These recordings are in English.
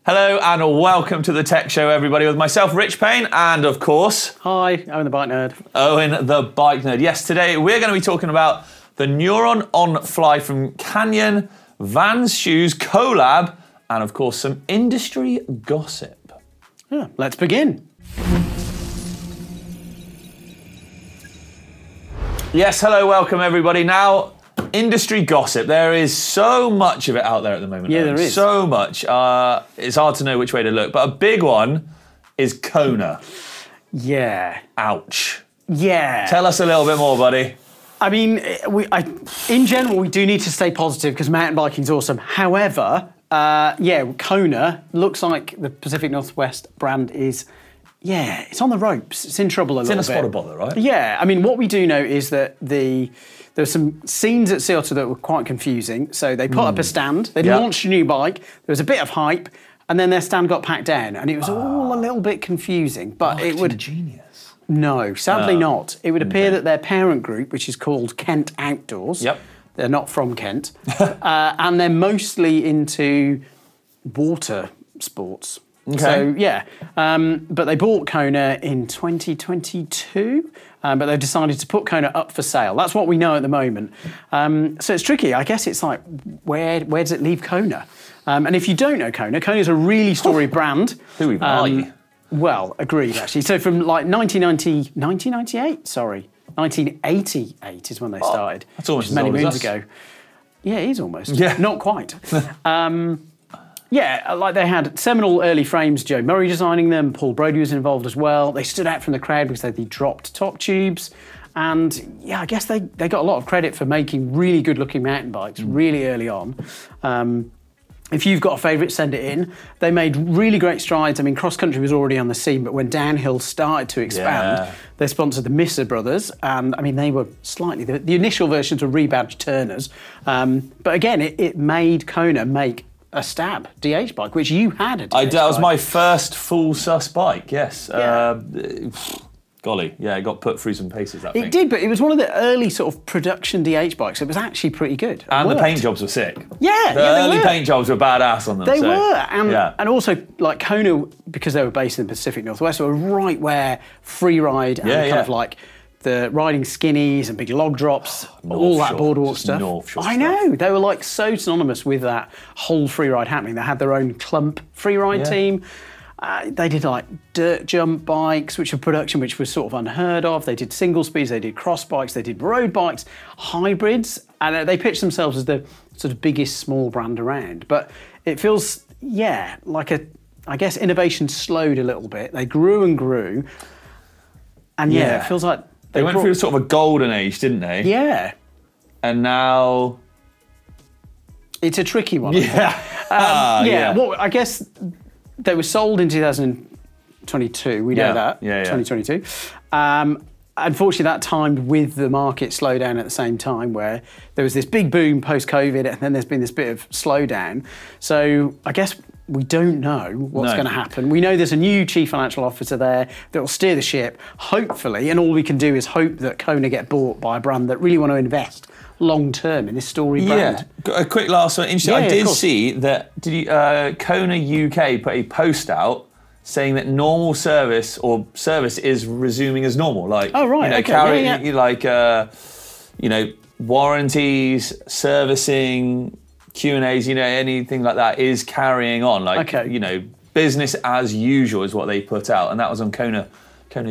Hello and welcome to the Tech Show, everybody, with myself, Rich Payne, and of course... Hi, Owen the Bike Nerd. Owen the Bike Nerd. Yes, today we're going to be talking about the Neuron ONfly from Canyon, VANS shoes, collab, and of course some industry gossip. Yeah, let's begin. Yes, hello, welcome everybody. Now, industry gossip. There is so much of it out there at the moment. Yeah, there is. So much. It's hard to know which way to look. But a big one is Kona. Yeah. Ouch. Yeah. Tell us a little bit more, buddy. I mean, in general, we do need to stay positive because mountain biking's awesome. However, yeah, Kona looks like the Pacific Northwest brand is... Yeah, it's on the ropes. It's in trouble a little bit. It's in a spot of bother, right? Yeah, I mean, what we do know is that there were some scenes at Seattle that were quite confusing. So they put up a stand, they launched a new bike, there was a bit of hype, and then their stand got packed down, and it was all a little bit confusing. But it would... Genius. No, sadly not. It would appear that their parent group, which is called Kent Outdoors, they're not from Kent, and they're mostly into water sports. Okay. So, yeah, but they bought Kona in 2022, but they've decided to put Kona up for sale. That's what we know at the moment. So it's tricky. I guess it's like, where does it leave Kona? And if you don't know Kona, Kona's a really storied brand. Who even are you? Well, agreed, actually. So from like 1988, sorry, 1988 is when they started. That's almost many as old moons as us. ago. Yeah, it is almost. Yeah. Not quite. Yeah, like they had seminal early frames, Joe Murray designing them, Paul Brodie was involved as well. They stood out from the crowd because they had the dropped top tubes. And yeah, I guess they got a lot of credit for making really good looking mountain bikes really early on. If you've got a favourite, send it in. They made really great strides. I mean, cross-country was already on the scene, but when downhill started to expand, they sponsored the Misser brothers. And I mean, they were slightly, the initial versions were rebadged Turners. But again, it made Kona make a Stab DH bike, which you had a DH bike. That was my first full sus bike, yes. Yeah. Golly, yeah, it got put through some paces, that thing. It did, but it was one of the early sort of production DH bikes. It was actually pretty good. And the paint jobs were sick. Yeah, the early paint jobs were badass on them. They were, and also like Kona, because they were based in the Pacific Northwest, were right where free ride and kind of like the riding skinnies and big log drops, all that boardwalk stuff. I know, they were like so synonymous with that whole free ride happening. They had their own clump free ride team. They did like dirt jump bikes, which were production, which was sort of unheard of. They did single speeds, they did cross bikes, they did road bikes, hybrids, and they pitched themselves as the sort of biggest small brand around. But it feels, like I guess innovation slowed a little bit. They grew and grew, and it feels like they went through sort of a golden age, didn't they? Yeah. And now... It's a tricky one. Yeah. Well, I guess they were sold in 2022. We know that. 2022. Unfortunately, that timed with the market slowdown at the same time, where there was this big boom post-COVID, and then there's been this bit of slowdown. So I guess we don't know what's going to happen. We know there's a new chief financial officer there that will steer the ship, hopefully, and all we can do is hope that Kona get bought by a brand that really want to invest long-term in this storied brand. A quick last one. Interesting. I did see that Kona UK put a post out saying that normal service is resuming as normal. Like, warranties, servicing, Q&As, anything like that is carrying on. Like, business as usual is what they put out, and that was on Kona's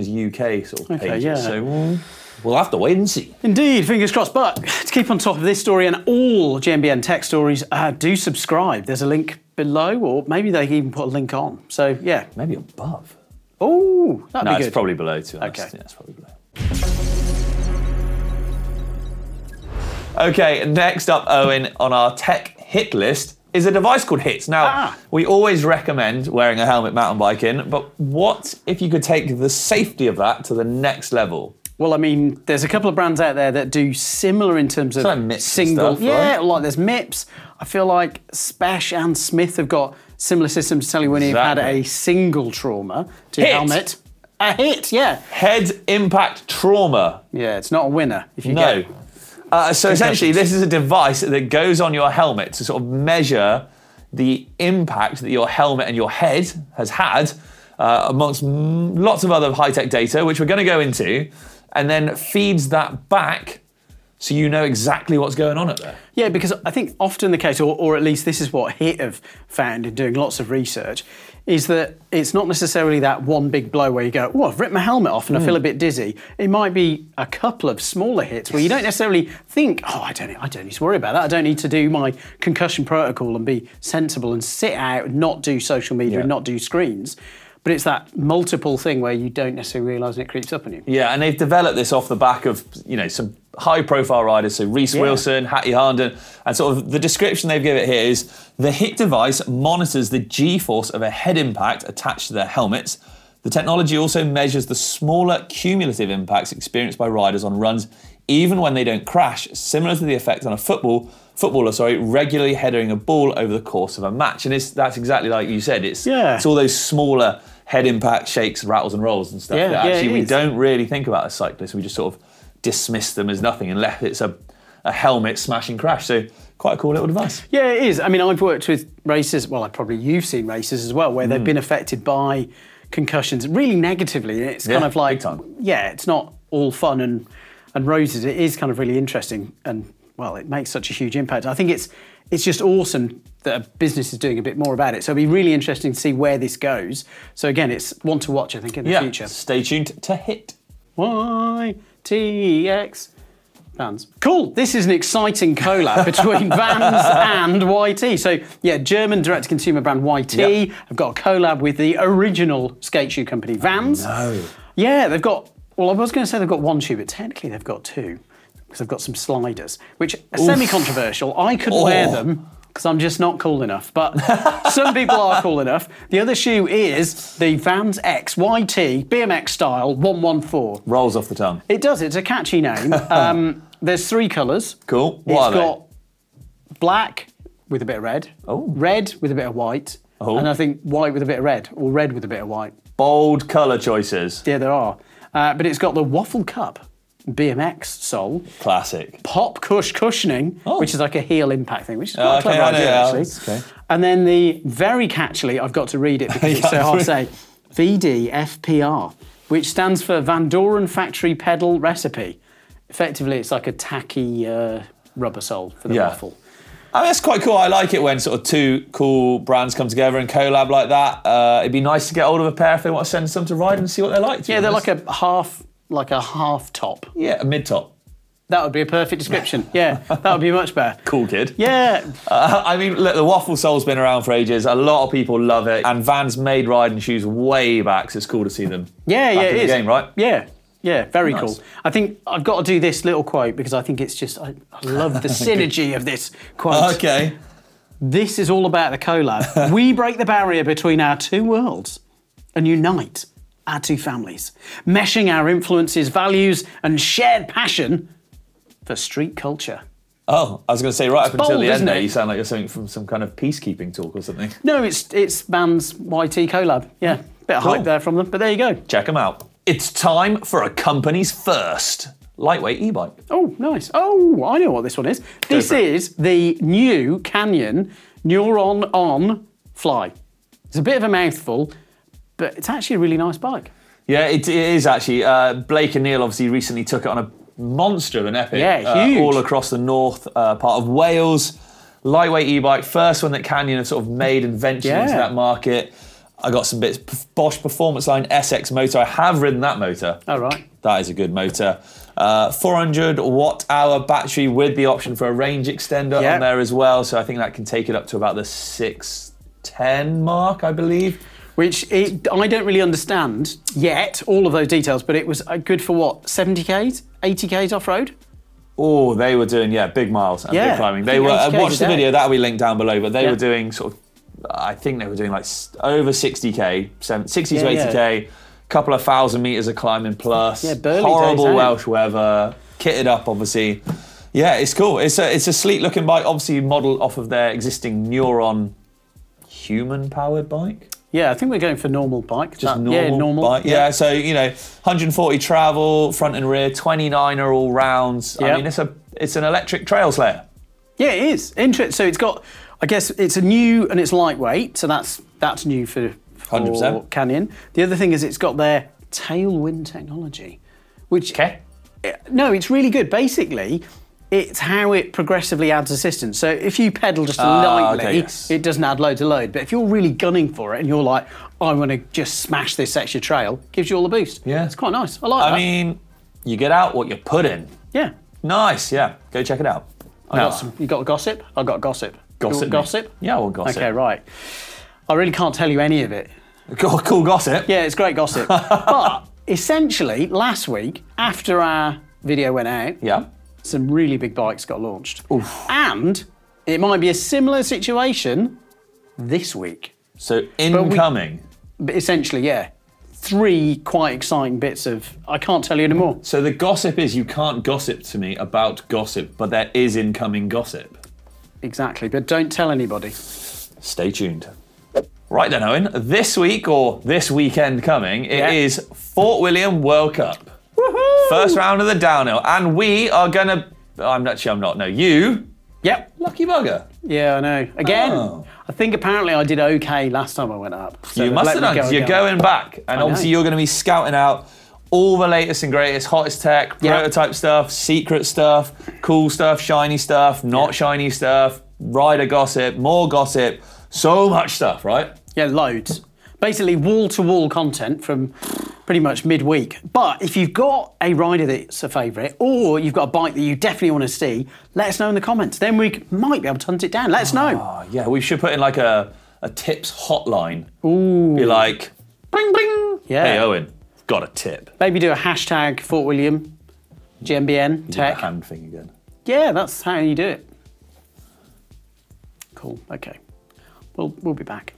UK sort of page. So we'll have to wait and see. Indeed, fingers crossed. But to keep on top of this story and all GMBN Tech stories, do subscribe. There's a link below, or maybe they even put a link on. So yeah, maybe above. Oh, that'd be good. No, it's probably below, to be honest. Okay, yeah, it's probably below. Okay, next up, Owen, on our tech hit list is a device called Hits. Now, we always recommend wearing a helmet mountain biking, but what if you could take the safety of that to the next level? Well, I mean, there's a couple of brands out there that do similar in terms of like single. Stuff, right? Like there's MIPS. I feel like Spesh and Smith have got similar systems to tell you when you've had a single trauma to your helmet. A hit, yeah. Head impact trauma. Yeah, it's not a winner if you get So essentially, this is a device that goes on your helmet to sort of measure the impact that your helmet and your head has had amongst lots of other high-tech data, which we're going to go into, and then feeds that back so you know exactly what's going on up there. Yeah, because I think often the case, or at least this is what HIT have found in doing lots of research, is that it's not necessarily that one big blow where you go, oh, I've ripped my helmet off and I feel a bit dizzy. It might be a couple of smaller hits where you don't necessarily think, oh, I don't need to worry about that. I don't need to do my concussion protocol and be sensible and sit out and not do social media and not do screens. But it's that multiple thing where you don't necessarily realise and it creeps up on you. Yeah, and they've developed this off the back of, some high-profile riders, so Reece Wilson, Hattie Harnden, and sort of the description they've given it here is, the HIT device monitors the G-force of a head impact attached to their helmets. The technology also measures the smaller cumulative impacts experienced by riders on runs, even when they don't crash, similar to the effect on a footballer regularly heading a ball over the course of a match. And that's exactly like you said, it's all those smaller head impact shakes, rattles and rolls and stuff that actually we don't really think about as cyclists. We just sort of dismiss them as nothing unless it's a helmet smashing crash. So quite a cool little device. Yeah, it is. I mean, I've worked with racers, well, you've seen racers as well, where they've been affected by concussions really negatively. It's kind of like, it's not all fun and roses. It is kind of really interesting and, well, it makes such a huge impact. I think it's just awesome that a business is doing a bit more about it. So it'll be really interesting to see where this goes. So again, it's one to watch, I think, in the future. Stay tuned to HIT. YTX. VANS. Cool, this is an exciting collab between VANS and YT. So yeah, German direct-to-consumer brand YT have got a collab with the original skate shoe company VANS. No. Yeah, they've got, well, I was going to say they've got one shoe, but technically they've got two. Because I've got some sliders, which are semi-controversial. I couldn't wear them because I'm just not cool enough, but some people are cool enough. The other shoe is the VANS X YT BMX style 114. Rolls off the tongue. It does, it's a catchy name. There's three colours. Cool, what are they? It's got black with a bit of red, red with a bit of white, and I think white with a bit of red, or red with a bit of white. Bold colour choices. Yeah, there are. But it's got the waffle cup BMX sole. Classic. Pop cush cushioning, which is like a heel impact thing, which is quite a clever idea, actually. Okay. And then the very catchily, I've got to read it because it's so hard to say, VDFPR, which stands for Van Doren Factory Pedal Recipe. Effectively, it's like a tacky rubber sole for the waffle. I mean, that's quite cool. I like it when sort of two cool brands come together and collab like that. It'd be nice to get hold of a pair if they want to send some to ride and see what they're like. Yeah, they're like a half top. Yeah, a mid top. That would be a perfect description. Yeah, that would be much better. Cool kid. Yeah. I mean, look, the waffle sole's been around for ages. A lot of people love it. And Vans made riding shoes way back, so it's cool to see them back in the game, right? Yeah. Yeah, very cool. I think I've got to do this little quote because I think it's just, I love the synergy of this quote. Okay. This is all about the collab. We break the barrier between our two worlds and unite our two families, meshing our influences, values, and shared passion for street culture. Oh, I was going to say right up until the end there, you sound like you're something from some kind of peacekeeping talk or something. No, it's VANS YT collab. Yeah, bit of hype there from them, but there you go. Check them out. It's time for a company's first lightweight e-bike. Oh, nice. Oh, I know what this one is. This is the new Canyon Neuron ONfly. It's a bit of a mouthful, but it's actually a really nice bike. Yeah, it is actually. Blake and Neil obviously recently took it on a monster of an epic. Yeah, huge. All across the north part of Wales. Lightweight e-bike, first one that Canyon have sort of made and ventured into that market. I got some bits. Bosch Performance Line SX motor. I have ridden that motor. Oh, right. That is a good motor. 400 watt-hour battery with the option for a range extender on there as well. So I think that can take it up to about the 610 mark, I believe. Which I don't really understand yet, all of those details, but it was good for what, 70Ks, 80Ks off-road? Oh, they were doing, big miles and big climbing. They were, watch the video, that'll be linked down below, but they were doing sort of, I think they were doing like over 60K, 60 to 80K, couple of 1,000 metres of climbing plus, horrible Welsh weather, kitted up obviously. Yeah, it's cool. It's a sleek looking bike, obviously modelled off of their existing Neuron human-powered bike. Yeah, I think we're going for normal bike. Just normal bike. Yeah, so, 140 travel, front and rear, 29 are all rounds. I mean, it's an electric trail slayer. Yeah, it is. Interesting. So it's got I guess it's a new and it's lightweight, so that's new for 100%. Canyon. The other thing is it's got their tailwind technology, which no, it's really good. Basically, it's how it progressively adds assistance. So if you pedal just lightly, it doesn't add loads of load. But if you're really gunning for it and you're like, I want to just smash this extra trail, gives you all the boost. Yeah, it's quite nice. I like that. I mean, you get out what you put in. Yeah. Nice. Yeah. Go check it out. You got gossip? I got gossip. Gossip. Gossip? Yeah, well, gossip. Okay, right. I really can't tell you any of it. Cool gossip. Yeah, it's great gossip. But essentially, last week, after our video went out, some really big bikes got launched. Oof. And it might be a similar situation this week. So incoming. But essentially, yeah. 3 quite exciting bits of, I can't tell you anymore. So the gossip is you can't gossip to me about gossip, but there is incoming gossip. Exactly, but don't tell anybody. Stay tuned. Right then, Owen, this week or this weekend coming, it is Fort William World Cup. Woohoo! First round of the downhill, and we are gonna, you. Yep. Lucky bugger. Yeah, I know. Again, I think apparently I did okay last time I went up. So you must have done, because you're going back, and obviously you're gonna be scouting out all the latest and greatest, hottest tech, prototype stuff, secret stuff, cool stuff, shiny stuff, not shiny stuff, rider gossip, more gossip, so much stuff, right? Yeah, loads. Basically wall-to-wall content from pretty much midweek. But if you've got a rider that's a favourite, or you've got a bike that you definitely want to see, let us know in the comments. Then we might be able to hunt it down. Let us know. Yeah, we should put in like a tips hotline. Ooh. Be like, bling, bling. Yeah. Hey, Owen, got a tip. Maybe do a hashtag Fort William, GMBN Tech. The hand thing again. Yeah, that's how you do it. Cool, okay. We'll be back.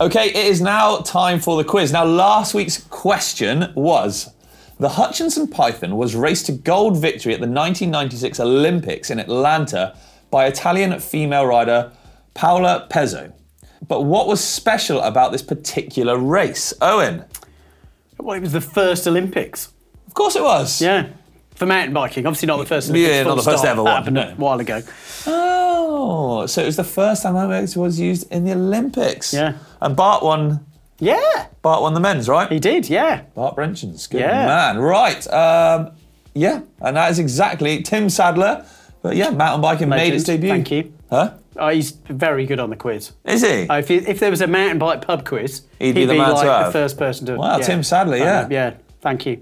Okay, it is now time for the quiz. Now, last week's question was, the Hutchinson Python was raced to gold victory at the 1996 Olympics in Atlanta by Italian female rider Paola Pezzo. But what was special about this particular race? Owen? Well, it was the first Olympics. Of course it was. Yeah. For mountain biking, obviously not the first Olympics. Yeah, not the first ever one. Happened a while ago. Oh, so it was the first time Olympics was used in the Olympics. Yeah. And Bart won. Yeah. Bart won the men's, right? He did, yeah. Bart Brenchens, good man. Right, yeah, and that is exactly Tim Sadler. But yeah, mountain biking made its debut. Thank you. Huh? Oh, he's very good on the quiz. Is he? If there was a mountain bike pub quiz, he'd be the man like to have. The first person to. Wow, Tim Sadler, yeah. Yeah, thank you.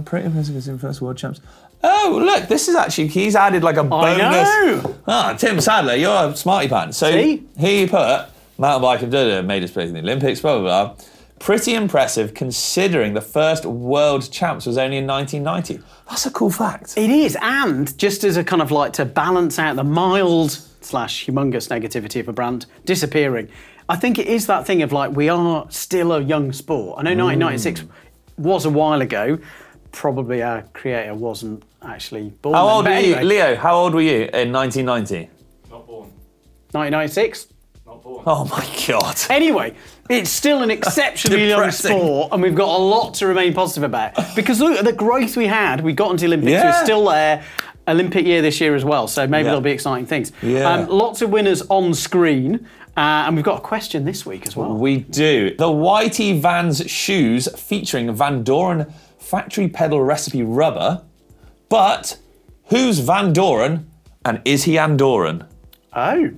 Pretty impressive in first world champs. Oh, look, this is actually, he's added like a bonus. I know. Ah, Tim Sadler, you're a smarty pants. So he put mountain biking made its place in the Olympics, blah, blah, blah. Pretty impressive considering the first world champs was only in 1990. That's a cool fact. It is, and just as a kind of like to balance out the mild / humongous negativity of a brand disappearing, I think it is that thing of like, we are still a young sport. I know 1996 was a while ago. Probably our creator wasn't actually born. How old were you, Leo? How old were you in 1990? Not born. 1996? Not born. Oh my God. Anyway, it's still an exceptionally young sport, and we've got a lot to remain positive about. Because look at the growth we had. We got into the Olympics. We're still there. Olympic year this year as well, so maybe there'll be exciting things. Lots of winners on screen. And we've got a question this week as well. We do. The YT VANS shoes featuring Van Doren factory pedal recipe rubber, but who's Van Doren and is he Andorran? Oh,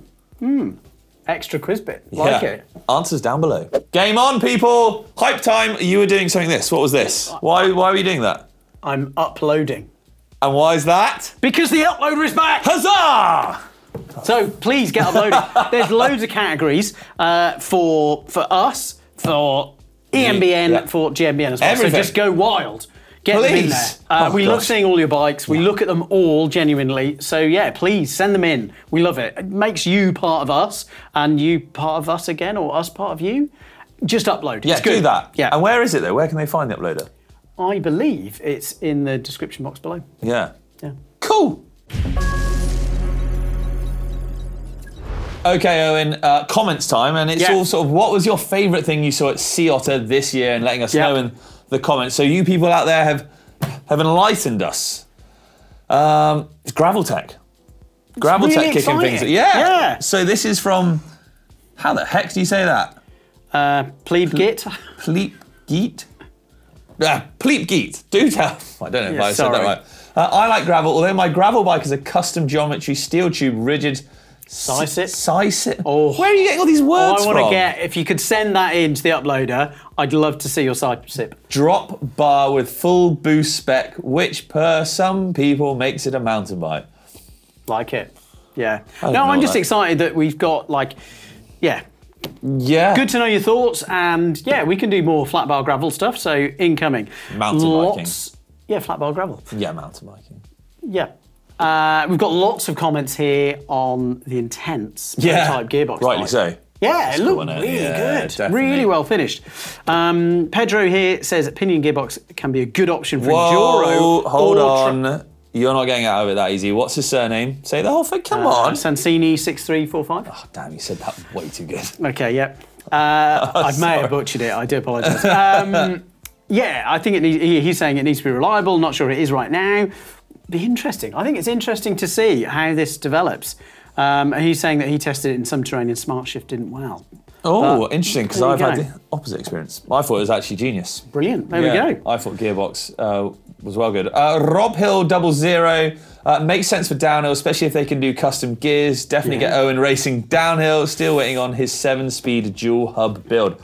extra quiz bit, like it. Answers down below. Game on, people! Hype time, you were doing something What was this? Why were you doing that? I'm uploading. And why is that? Because the uploader is back! Huzzah! So please get uploaded. There's loads of categories for us, for eMTB, for GMBN as well. Everything. So just go wild. Get them in there. We love seeing all your bikes. We look at them all genuinely. So yeah, please send them in. We love it. It makes you part of us and you part of us again, or us part of you. Just upload. Yeah, it's good. Do that. Yeah. And where is it though? Where can they find the uploader? I believe it's in the description box below. Yeah. Yeah. Cool. Okay, Owen, comments time, and it's all sort of, what was your favourite thing you saw at Sea Otter this year, and letting us know in the comments. So you people out there have enlightened us. It's gravel tech. Gravel really tech kicking exciting. things. Yeah. So this is from, how the heck do you say that? Pleeb Git. Pleep Geet? Pleep Geet. Do tell. I don't know if I said that right. I like gravel, although my gravel bike is a custom geometry steel tube rigid Sisip. Oh. Where are you getting all these words from? I want to get, if you could send that into the uploader, I'd love to see your Sisip. Drop bar with full boost spec, which per some people makes it a mountain bike. Like it. Yeah. No, I'm just excited that we've got Yeah. Good to know your thoughts, and yeah, we can do more flat bar gravel stuff, so incoming. Mountain biking. Yeah, flat bar gravel. Yeah, mountain biking. Yeah. We've got lots of comments here on the Intense prototype gearbox. Rightly so. Yeah, it looked really good. Definitely. Really well finished. Pedro here says that pinion gearbox can be a good option for Enduro. Hold on. You're not getting out of it that easy. What's his surname? Say the whole thing. Come on. Sansini6345. Oh, damn, you said that way too good. Okay, yeah. I may have butchered it. I do apologise. Yeah, I think he's saying it needs to be reliable. Not sure it is right now. Be interesting. I think it's interesting to see how this develops. He's saying that he tested it in some terrain and Smart Shift didn't well. Oh, interesting, because I've had the opposite experience. I thought it was actually genius. Brilliant. There we go. I thought gearbox was well good. Rob Hill 00 makes sense for downhill, especially if they can do custom gears. Definitely get Owen racing downhill. Still waiting on his 7-speed dual hub build.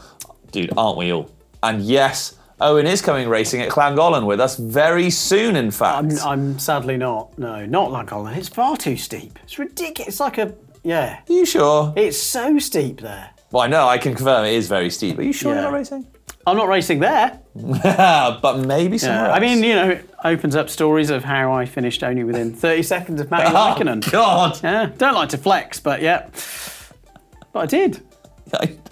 Dude, aren't we all? And yes, Owen is coming racing at Llangollen with us very soon, in fact. I'm sadly not. No, not Llangollen. It's far too steep. It's ridiculous. It's like a, Are you sure? It's so steep there. Well, I know, I can confirm it is very steep. Are you sure you're not racing? I'm not racing there. But maybe somewhere else. I mean, it opens up stories of how I finished only within 30 seconds of Matty Raikkonen. Oh, God. Yeah, don't like to flex, but yeah. But I did.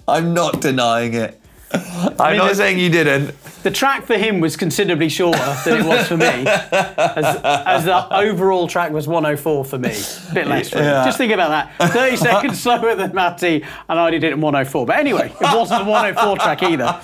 I'm not denying it. I'm not saying you didn't. The track for him was considerably shorter than it was for me, as the overall track was 104 for me. A bit less for me. Just think about that. 30 seconds slower than Matty, and I did it in 104. But anyway, it wasn't a 104 track either.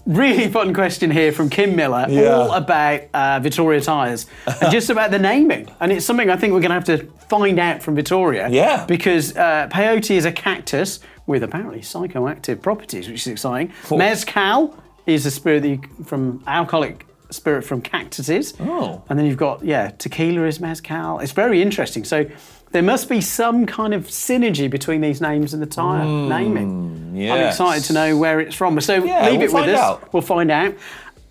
Really fun question here from Kim Miller, all about Vittoria tyres and just about the naming. And it's something I think we're going to have to find out from Vittoria. Yeah. Because peyote is a cactus with apparently psychoactive properties, which is exciting. Oh. Mezcal is a spirit from alcoholic spirit from cactuses. Oh. And then you've got, tequila is mezcal. It's very interesting. So there must be some kind of synergy between these names and the tyre naming. Yes. I'm excited to know where it's from. So leave it with us. We'll find out.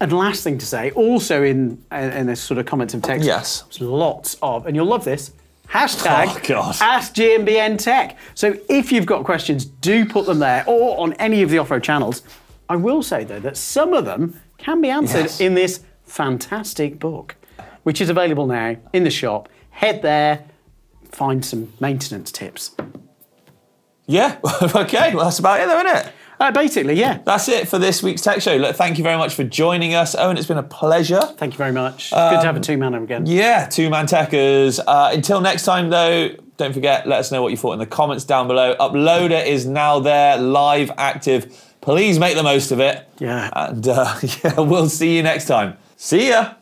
And last thing to say, also in this sort of comments and text, there's lots of, and you'll love this, hashtag Ask GMBN Tech. So if you've got questions, do put them there or on any of the off-road channels. I will say, though, that some of them can be answered in this fantastic book, which is available now in the shop. Head there, find some maintenance tips. Yeah, okay, well, that's about it, though, isn't it? Basically, yeah. That's it for this week's Tech Show. Look, thank you very much for joining us. Owen, it's been a pleasure. Thank you very much. Good to have a two-manner again. Yeah, two-man techers. Until next time, though, don't forget, let us know what you thought in the comments down below. Uploader is now there, live, active. Please make the most of it. Yeah. And we'll see you next time. See ya.